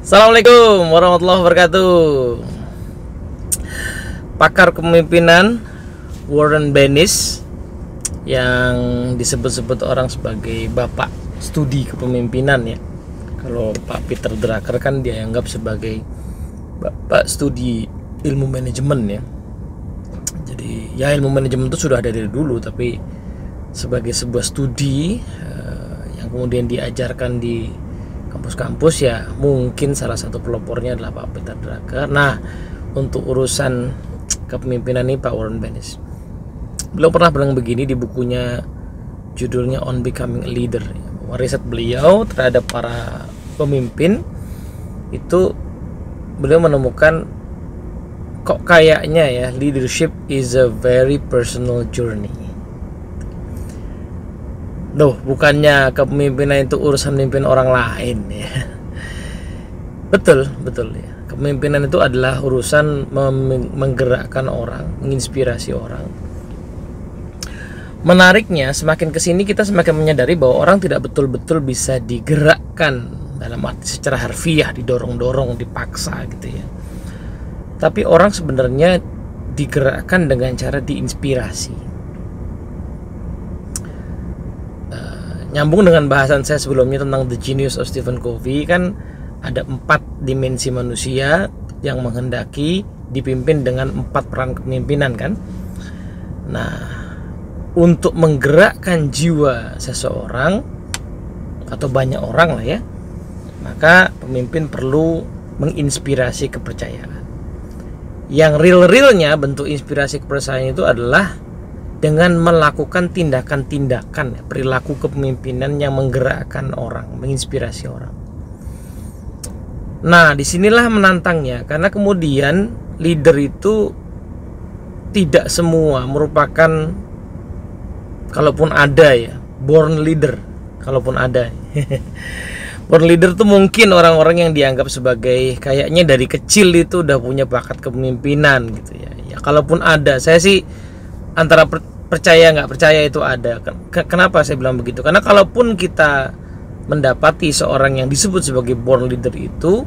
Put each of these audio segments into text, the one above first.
Assalamualaikum warahmatullahi wabarakatuh. Pakar kepemimpinan Warren Bennis, yang disebut-sebut orang sebagai bapak studi kepemimpinan ya. Kalau Pak Peter Drucker kan dia anggap sebagai bapak studi ilmu manajemen ya. Jadi ya, ilmu manajemen itu sudah ada dari dulu, tapi sebagai sebuah studi yang kemudian diajarkan di kampus-kampus ya, mungkin salah satu pelopornya adalah Pak Peter Drucker. Nah, untuk urusan kepemimpinan ini Pak Warren Bennis, beliau pernah bilang begini di bukunya, judulnya On Becoming a Leader. Riset beliau terhadap para pemimpin itu, beliau menemukan kok kayaknya ya, leadership is a very personal journey. Loh, bukannya kepemimpinan itu urusan mimpin orang lain ya. Betul ya. Kepemimpinan itu adalah urusan menggerakkan orang, menginspirasi orang. Menariknya, semakin kesini kita semakin menyadari bahwa orang tidak betul-betul bisa digerakkan dalam arti secara harfiah, didorong-dorong, dipaksa gitu ya. Tapi orang sebenarnya digerakkan dengan cara diinspirasi. Nyambung dengan bahasan saya sebelumnya tentang The Genius of Stephen Covey, kan ada 4 dimensi manusia yang menghendaki dipimpin dengan 4 peran kepemimpinan kan. Nah, untuk menggerakkan jiwa seseorang atau banyak orang lah ya, maka pemimpin perlu menginspirasi kepercayaan. Yang real-realnya bentuk inspirasi kepercayaan itu adalah dengan melakukan tindakan-tindakan, perilaku kepemimpinan yang menggerakkan orang, menginspirasi orang. Nah, disinilah menantangnya, karena kemudian leader itu tidak semua merupakan, kalaupun ada ya, born leader, kalaupun ada. Born leader itu mungkin orang-orang yang dianggap sebagai kayaknya dari kecil itu udah punya bakat kepemimpinan gitu ya. Ya kalaupun ada, saya sih antara percaya nggak percaya itu ada. Kenapa saya bilang begitu? Karena kalaupun kita mendapati seorang yang disebut sebagai born leader itu,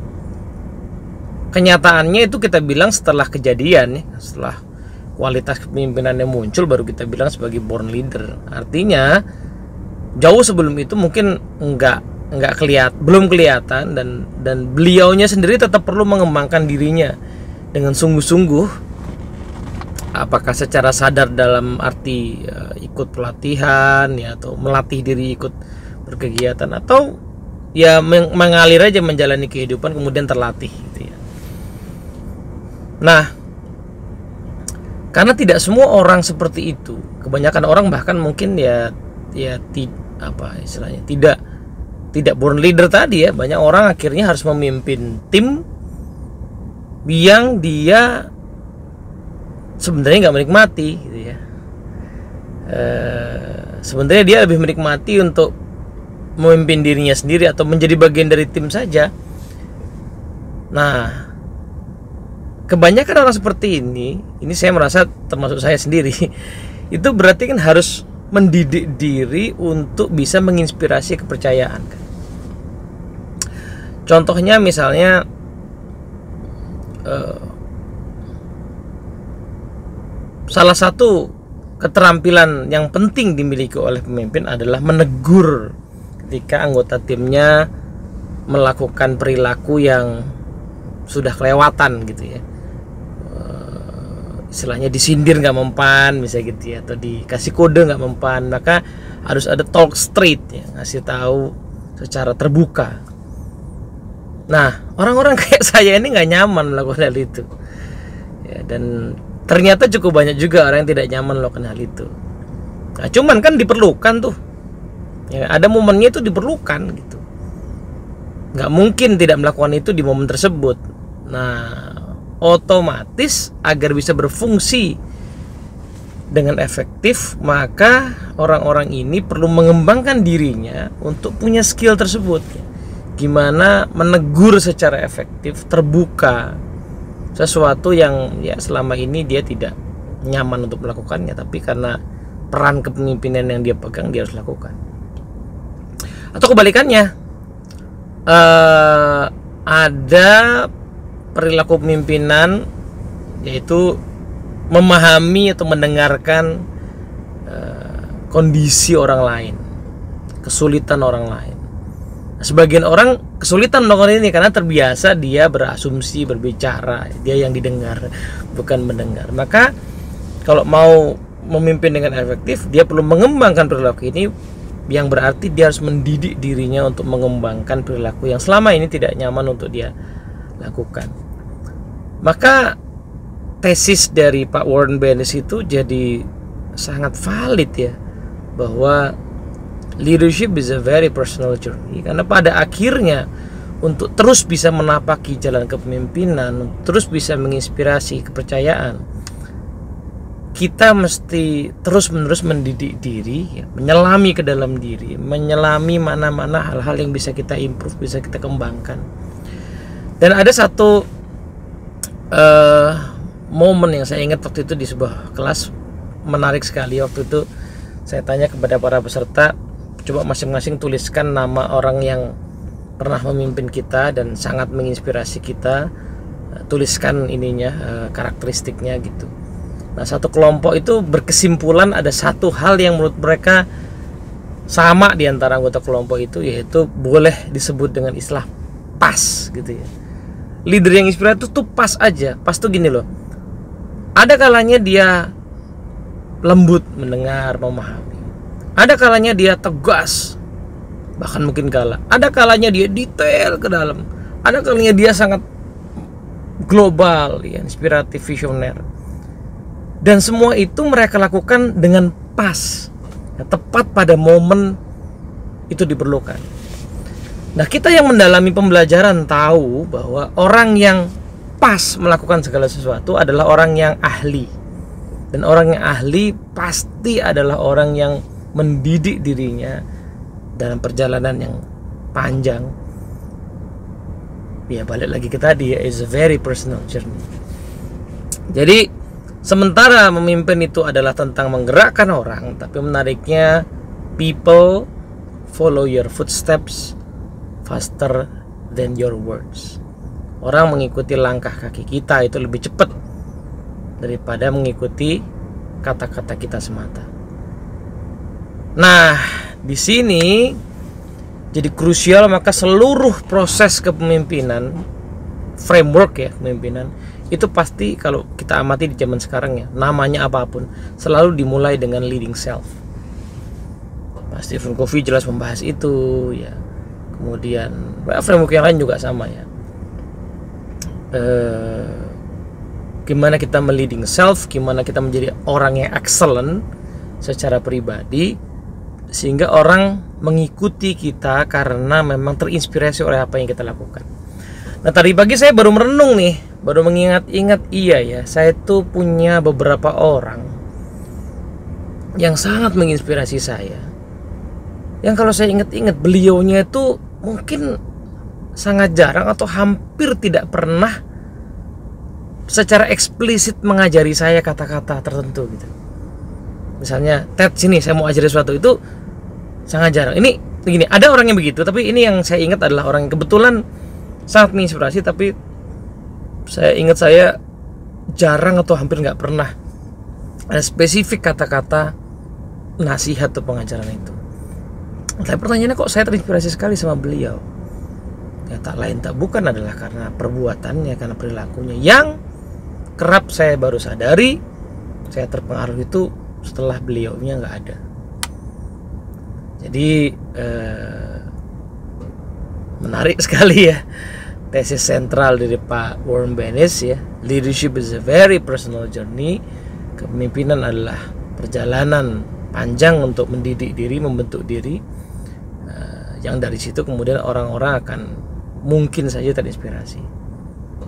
kenyataannya itu kita bilang setelah kejadian ya, setelah kualitas kepemimpinannya muncul, baru kita bilang sebagai born leader. Artinya jauh sebelum itu mungkin belum kelihatan, dan beliaunya sendiri tetap perlu mengembangkan dirinya dengan sungguh-sungguh. Apakah secara sadar dalam arti ikut pelatihan ya, atau melatih diri ikut berkegiatan, atau ya mengalir aja menjalani kehidupan kemudian terlatih gitu ya. Nah, karena tidak semua orang seperti itu, kebanyakan orang bahkan mungkin tidak born leader tadi ya. Banyak orang akhirnya harus memimpin tim yang dia sebenarnya nggak menikmati gitu ya. Sebenarnya dia lebih menikmati untuk memimpin dirinya sendiri atau menjadi bagian dari tim saja. Nah, kebanyakan orang seperti ini saya merasa termasuk saya sendiri, itu berarti kan harus mendidik diri untuk bisa menginspirasi kepercayaan kan. Contohnya misalnya salah satu keterampilan yang penting dimiliki oleh pemimpin adalah menegur ketika anggota timnya melakukan perilaku yang sudah kelewatan gitu ya. Istilahnya disindir nggak mempan misalnya gitu ya, atau dikasih kode nggak mempan, maka harus ada talk straight ya, ngasih tahu secara terbuka. Nah, orang-orang kayak saya ini nggak nyaman melakukan hal itu ya, dan ternyata cukup banyak juga orang yang tidak nyaman melakukan hal itu. Nah, cuman kan diperlukan tuh ya, ada momennya itu diperlukan gitu. Nggak mungkin tidak melakukan itu di momen tersebut. Nah, otomatis agar bisa berfungsi dengan efektif, maka orang-orang ini perlu mengembangkan dirinya untuk punya skill tersebut. Gimana menegur secara efektif, terbuka, sesuatu yang ya selama ini dia tidak nyaman untuk melakukannya, tapi karena peran kepemimpinan yang dia pegang, dia harus lakukan. Atau kebalikannya, ada perilaku pemimpinan yaitu memahami atau mendengarkan kondisi orang lain, kesulitan orang lain. Sebagian orang kesulitan melakukan ini karena terbiasa dia berasumsi, berbicara, dia yang didengar bukan mendengar. Maka kalau mau memimpin dengan efektif, dia perlu mengembangkan perilaku ini, yang berarti dia harus mendidik dirinya untuk mengembangkan perilaku yang selama ini tidak nyaman untuk dia lakukan. Maka tesis dari Pak Warren Bennis itu jadi sangat valid ya, bahwa leadership is a very personal journey. Karena pada akhirnya untuk terus bisa menapaki jalan kepemimpinan, terus bisa menginspirasi kepercayaan, kita mesti terus-menerus mendidik diri ya, menyelami ke dalam diri, menyelami mana-mana hal-hal yang bisa kita improve, bisa kita kembangkan. Dan ada satu momen yang saya ingat waktu itu di sebuah kelas, menarik sekali. Waktu itu saya tanya kepada para peserta, coba masing-masing tuliskan nama orang yang pernah memimpin kita dan sangat menginspirasi kita. Tuliskan ininya, karakteristiknya gitu. Nah, satu kelompok itu berkesimpulan ada satu hal yang menurut mereka sama di antara anggota kelompok itu, yaitu boleh disebut dengan istilah pas gitu ya. Leader yang inspiratif tuh pas aja. Pas tuh gini loh, ada kalanya dia lembut mendengar, memahami. Ada kalanya dia tegas, bahkan mungkin galak. Ada kalanya dia detail ke dalam. Ada kalanya dia sangat global, ya, inspiratif, visioner. Dan semua itu mereka lakukan dengan pas, ya, tepat pada momen itu diperlukan. Nah, kita yang mendalami pembelajaran tahu bahwa orang yang pas melakukan segala sesuatu adalah orang yang ahli. Dan orang yang ahli pasti adalah orang yang mendidik dirinya dalam perjalanan yang panjang. Ya, balik lagi ke tadi ya, is a very personal journey. Jadi sementara memimpin itu adalah tentang menggerakkan orang, tapi menariknya people follow your footsteps faster than your words. Orang mengikuti langkah kaki kita itu lebih cepat daripada mengikuti kata-kata kita semata. Nah, di sini jadi krusial, maka seluruh proses kepemimpinan, framework ya kepemimpinan, itu pasti kalau kita amati di zaman sekarang ya, namanya apapun, selalu dimulai dengan leading self. Pasti Stephen Covey jelas membahas itu ya. Kemudian framework yang lain juga sama ya. Gimana kita meleading self, gimana kita menjadi orang yang excellent secara pribadi, sehingga orang mengikuti kita karena memang terinspirasi oleh apa yang kita lakukan. Nah, tadi pagi saya baru merenung nih, baru mengingat-ingat, iya ya, saya tuh punya beberapa orang yang sangat menginspirasi saya, yang kalau saya ingat-ingat beliaunya itu mungkin sangat jarang atau hampir tidak pernah secara eksplisit mengajari saya kata-kata tertentu gitu. Misalnya, Ted sini saya mau ajari sesuatu, itu sangat jarang. Ini begini, ada orang yang begitu, tapi ini yang saya ingat adalah orang yang kebetulan sangat menginspirasi, tapi saya ingat saya jarang atau hampir nggak pernah ada spesifik kata-kata nasihat atau pengajaran itu. Tapi pertanyaannya, kok saya terinspirasi sekali sama beliau? Ya, tak lain tak bukan adalah karena perbuatannya, karena perilakunya yang kerap saya baru sadari saya terpengaruh itu setelah beliaunya nggak ada. Jadi menarik sekali ya tesis sentral dari Pak Warren Bennis ya. Leadership is a very personal journey. Kepemimpinan adalah perjalanan panjang untuk mendidik diri, membentuk diri, yang dari situ kemudian orang-orang akan mungkin saja terinspirasi.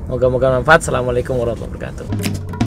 Moga-moga manfaat. Assalamualaikum warahmatullahi wabarakatuh.